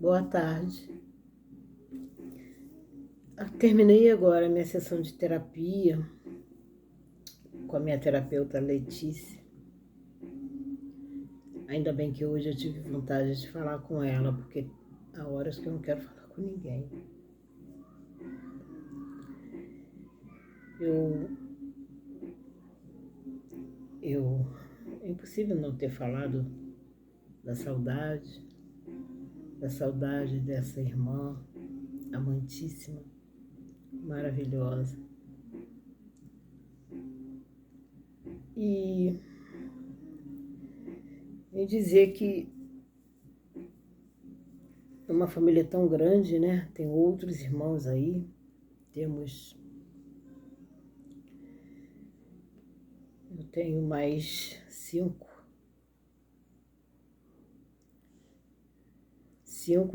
Boa tarde. Terminei agora a minha sessão de terapia com a minha terapeuta Letícia. Ainda bem que hoje eu tive vontade de falar com ela, porque há horas que eu não quero falar com ninguém. É impossível não ter falado da saudade dessa irmã amantíssima, maravilhosa. E dizer que é uma família tão grande, né? Tem outros irmãos aí, eu tenho mais 5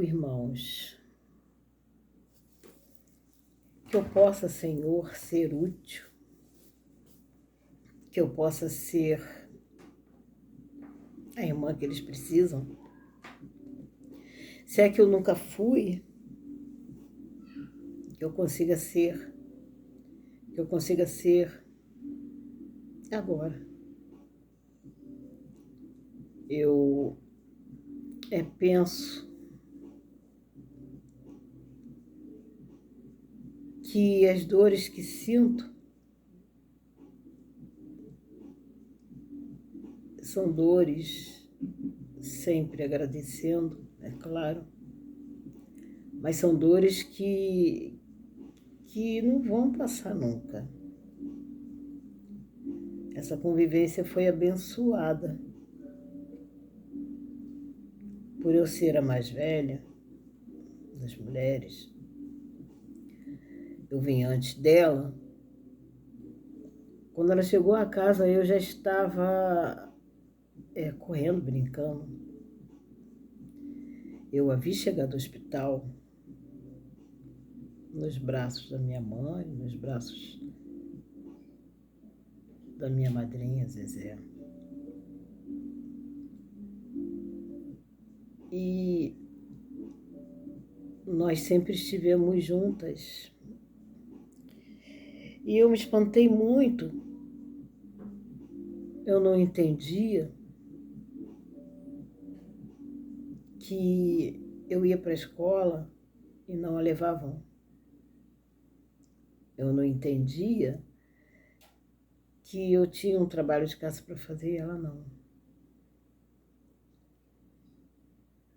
irmãos. Que eu possa, Senhor, ser útil, que eu possa ser a irmã que eles precisam. Se é que eu nunca fui, que eu consiga ser agora. Eu penso que as dores que sinto são dores, sempre agradecendo, é claro, mas são dores que não vão passar nunca. Essa convivência foi abençoada por eu ser a mais velha das mulheres. Eu vim antes dela. Quando ela chegou à casa, eu já estava correndo, brincando. Eu a vi chegar do hospital nos braços da minha mãe, nos braços da minha madrinha, Zezé. E nós sempre estivemos juntas. E eu me espantei muito. Eu não entendia que eu ia para a escola e não a levavam. Eu não entendia que eu tinha um trabalho de casa para fazer e ela não.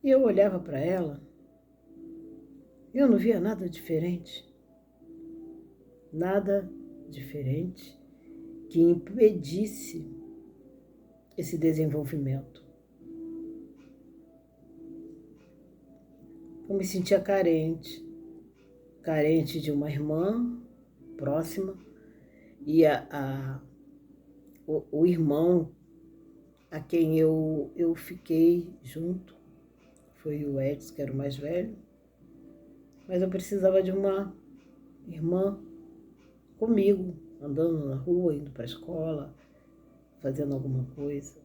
E eu olhava para ela, eu não via nada diferente que impedisse esse desenvolvimento. Eu me sentia carente de uma irmã próxima e o irmão a quem eu fiquei junto foi o Edson, que era o mais velho, mas eu precisava de uma irmã comigo, andando na rua, indo para a escola, fazendo alguma coisa.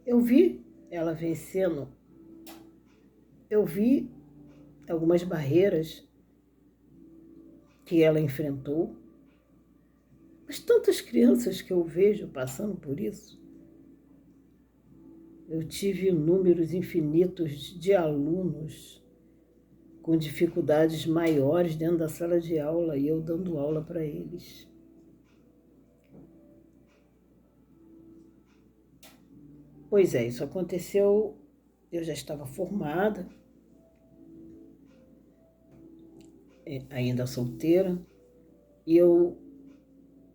Eu vi ela vencendo, eu vi algumas barreiras que ela enfrentou, mas tantas crianças que eu vejo passando por isso. Eu tive números infinitos de alunos com dificuldades maiores dentro da sala de aula e eu dando aula para eles. Pois é, isso aconteceu, eu já estava formada, ainda solteira, e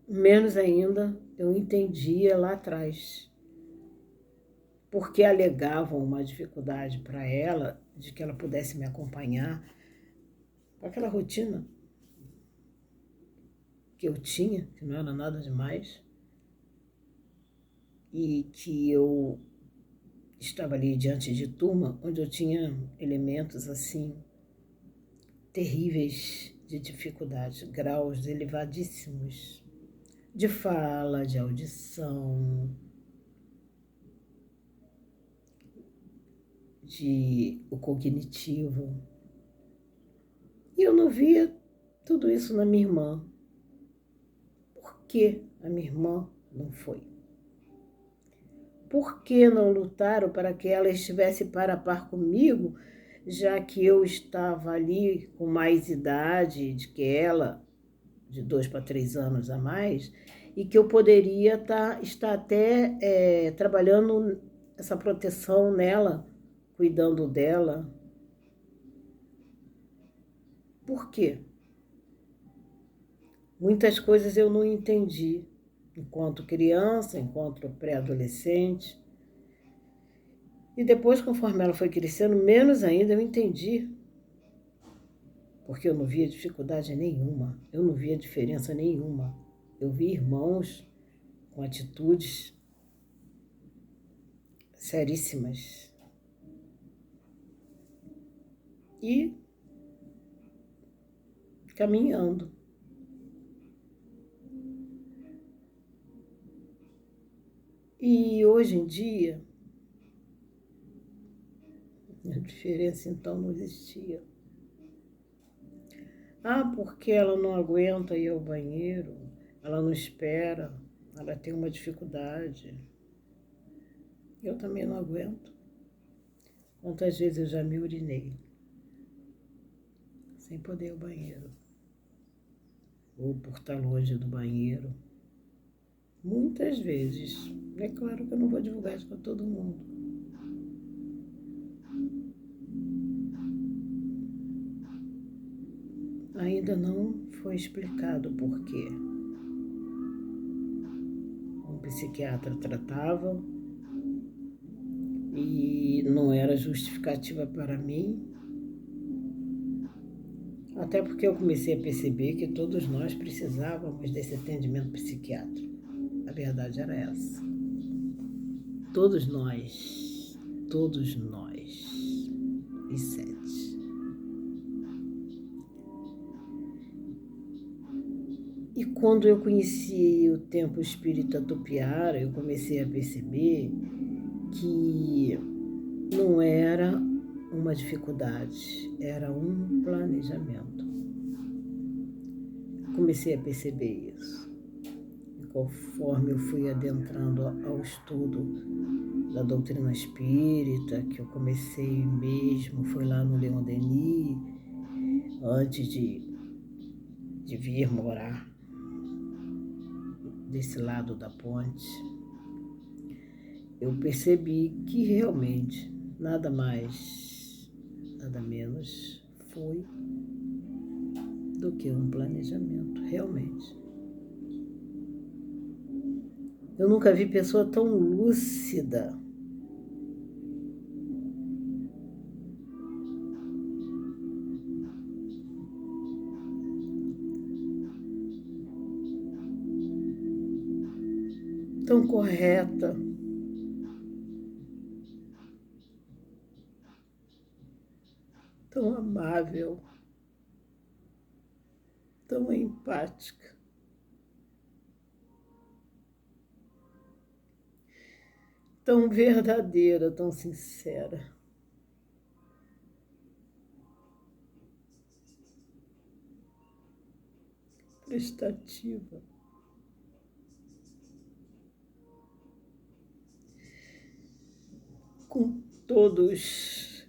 menos ainda, eu entendia lá atrás, porque alegavam uma dificuldade para ela, de que ela pudesse me acompanhar, com aquela rotina que eu tinha, que não era nada demais, e que eu estava ali diante de turma, onde eu tinha elementos assim, terríveis de dificuldade, graus elevadíssimos de fala, de audição. o cognitivo. E eu não via tudo isso na minha irmã. Por que a minha irmã não foi? Por que não lutaram para que ela estivesse par a par comigo, já que eu estava ali com mais idade de que ela, de 2 para 3 anos a mais, e que eu poderia estar até trabalhando essa proteção nela, cuidando dela? Por quê? Muitas coisas eu não entendi enquanto criança, enquanto pré-adolescente. E depois, conforme ela foi crescendo, menos ainda eu entendi. Porque eu não via dificuldade nenhuma, eu não via diferença nenhuma. Eu vi irmãos com atitudes seríssimas. E caminhando. E hoje em dia, a diferença então não existia. Ah, porque ela não aguenta ir ao banheiro, ela não espera, ela tem uma dificuldade. Eu também não aguento. Quantas vezes eu já me urinei sem poder ir ao banheiro, ou por estar longe do banheiro. Muitas vezes. É claro que eu não vou divulgar isso para todo mundo. Ainda não foi explicado o porquê. Um psiquiatra tratava e não era justificativa para mim. Até porque eu comecei a perceber que todos nós precisávamos desse atendimento psiquiátrico. A verdade era essa. Todos nós, os 7. E quando eu conheci o Templo Espírita Tupiara, eu comecei a perceber que não era uma dificuldade, era um planejamento. Comecei a perceber isso. E conforme eu fui adentrando ao estudo da doutrina espírita, que eu comecei mesmo, foi lá no Leon Denis, antes de vir morar desse lado da ponte, eu percebi que realmente nada mais, nada menos foi do que um planejamento, realmente. Eu nunca vi pessoa tão lúcida. Tão correta. Tão amável. Tão empática. Tão verdadeira, tão sincera. Prestativa. Com todos.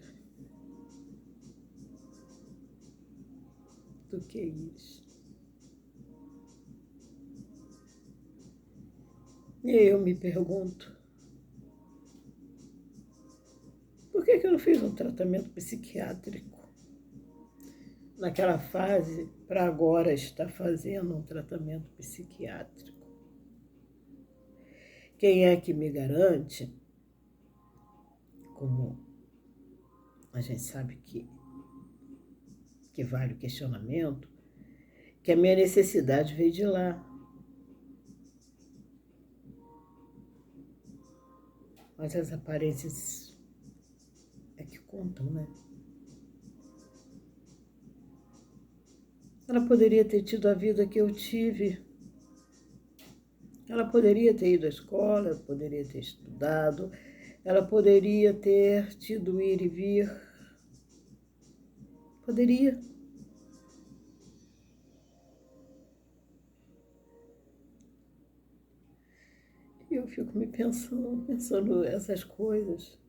Do que isso? E eu me pergunto, por que eu não fiz um tratamento psiquiátrico naquela fase para agora estar fazendo um tratamento psiquiátrico? Quem é que me garante, como a gente sabe que vale o questionamento, que a minha necessidade veio de lá. Mas as aparências é que contam, né? Ela poderia ter tido a vida que eu tive. Ela poderia ter ido à escola, poderia ter estudado, Ela poderia ter tido ir e vir, poderia. E eu fico me pensando essas coisas,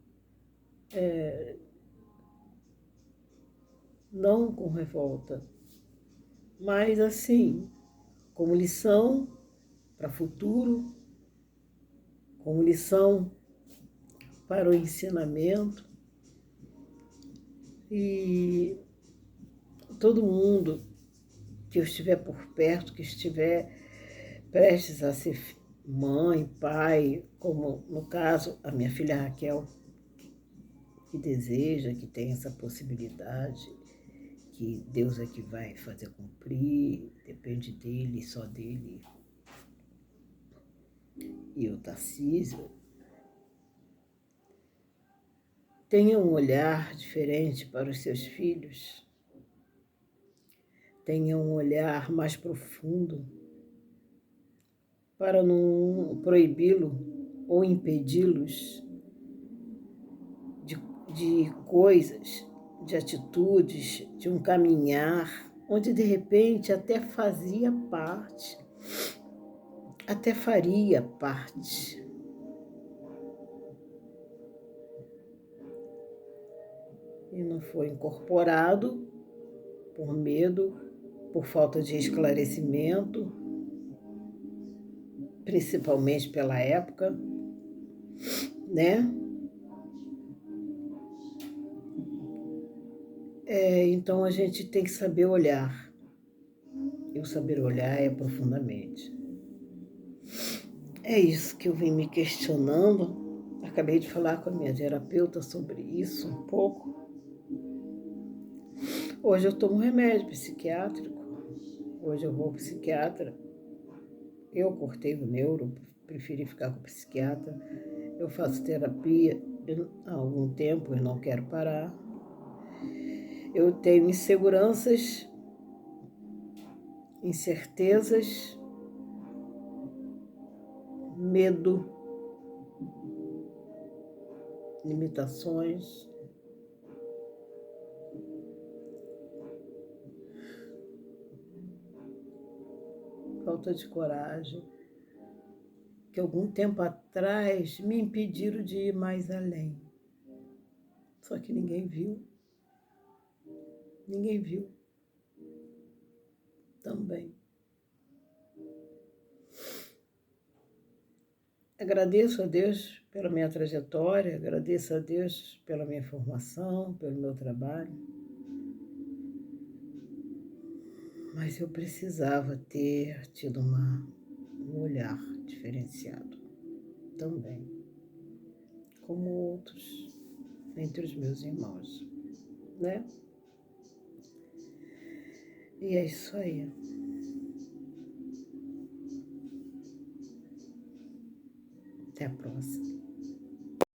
não com revolta, mas assim, como lição para o futuro, como lição para o ensinamento. E todo mundo que eu estiver por perto, que estiver prestes a ser mãe, pai, como no caso a minha filha Raquel, que deseja, que tem essa possibilidade, que Deus é que vai fazer cumprir, depende dele, só dele. E o Tarcísio tenha um olhar diferente para os seus filhos, tenha um olhar mais profundo para não proibi-lo ou impedi-los de coisas, de atitudes, de um caminhar, onde de repente até fazia parte, até faria parte. E não foi incorporado por medo, por falta de esclarecimento, principalmente pela época, né? Então a gente tem que saber olhar. E o saber olhar é profundamente. É isso que eu vim me questionando. Acabei de falar com a minha terapeuta sobre isso um pouco. Hoje eu tomo remédio psiquiátrico. Hoje eu vou ao psiquiatra. Eu cortei o neuro, preferi ficar com o psiquiatra. Eu faço terapia há algum tempo e não quero parar. Eu tenho inseguranças, incertezas, medo, limitações. Falta de coragem, que algum tempo atrás me impediram de ir mais além. Só que ninguém viu. Ninguém viu também. Agradeço a Deus pela minha trajetória, agradeço a Deus pela minha formação, pelo meu trabalho. Mas eu precisava ter tido um olhar diferenciado também, como outros entre os meus irmãos, né? E é isso aí. Até a próxima.